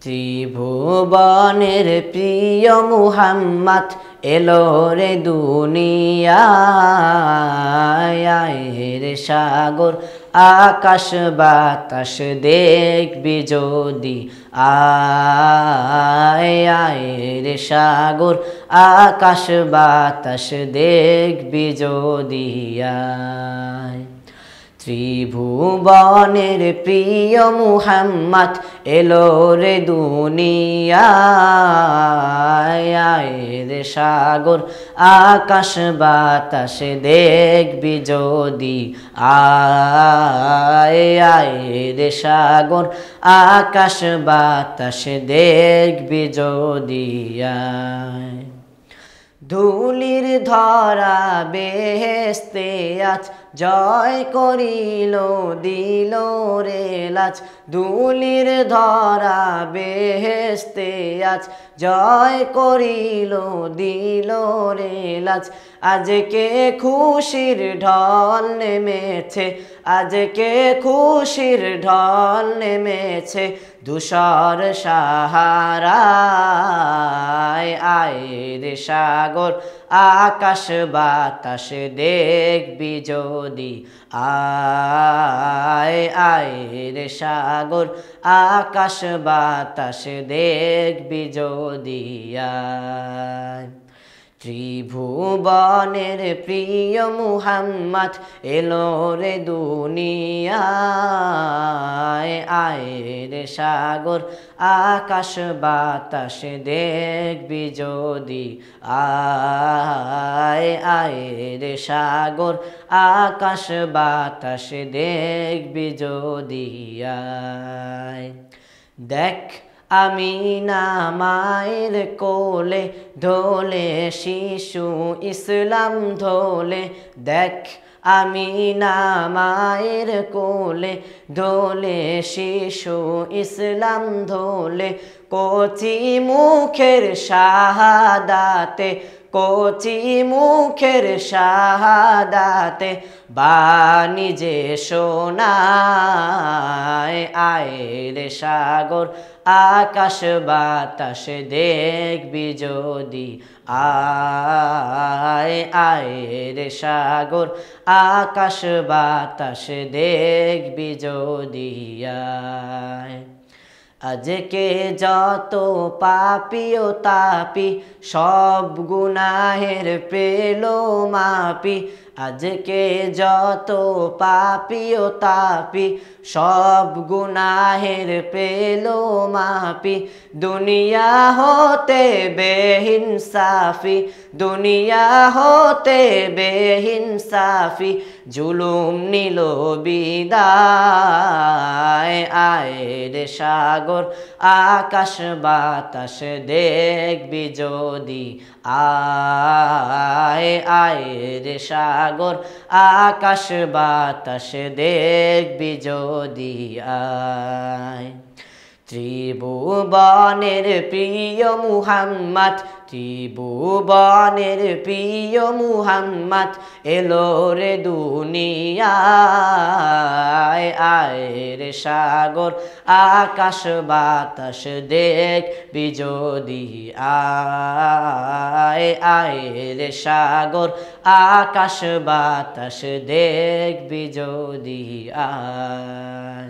ত্রিভুবনের প্রিয় মুহাম্মদ এলো রে দুনিয়ায় রে সাগর আকাশ বাতাস দেখবি যদি আয় রে সাগর আকাশ বাতাস দেখবি যদি আয় ত্রিভুবনের প্রিয় মুহাম্মদ এলো রে দুনিয়ায় রে সাগর আকাশ বাতাস দেখবি যদি আয় রে সাগর আকাশ বাতাস দেখবি যদি আয় ধুলির ধরা বেহেশতে আজ জয় করিল দিল রে লাজ ধুলির ধরা বেহেশতে আজ জয় করিল দিল রে লাজ আজকে খুশির ঢল নেমেছে আজকে খুশির ঢল নেমেছে ধূসর সাহারায় আয় রে সাগর আকাশ বাতাস দেখবি যদি আয় রে সাগর আকাশ বাতাস দেখবি যদি আয় ত্রিভুবনের প্রিয় মুহাম্মদ এলো রে দুনিয়ায় আয় রে সাগর আকাশ বাতাস দেখবি যদি আয় রে সাগর আকাশ বাতাস দেখবি যদি আয় দেখ আমিনা মায়ের কোলে ধোলে শিশু ইসলাম ধোলে দেখ আমিনা মায়ের কোলে ধোলে শিশু ইসলাম ধোলে কচি মুখের শাহাদাতে কচি মুখের শাহাদাতে বাণী যে শোনায় আয় রে সাগর আকাশ বাতাস দেখবি যদি আয় রে সাগর আকাশ বাতাস দেখবি যদি আয় আজকে যত পাপী ও তাপি সব গুনাহের পেল মাপি আজকে যত পাপী ও তাপি সব গুনাহের পেল মাপি দুনিয়া হতে বেহিনসাফি দুনিয়া হতে বেহিনসাফি জুলুম নিল বিদায় আয় রে সাগর আকাশ বাতাস দেখবি যদি আয় রে সাগর আকাশ বাতাস দেখবি যদি আয় ত্রিভুবনের প্রিয় মুহাম্মদ ত্রিভুবনের প্রিয় মুহাম্মদ এলো রে দুনিয়ায় আয় রে সাগর আকাশ বাতাস দেখবি যদি আয় রে সাগর আকাশ বাতাস দেখবি যদি আয়।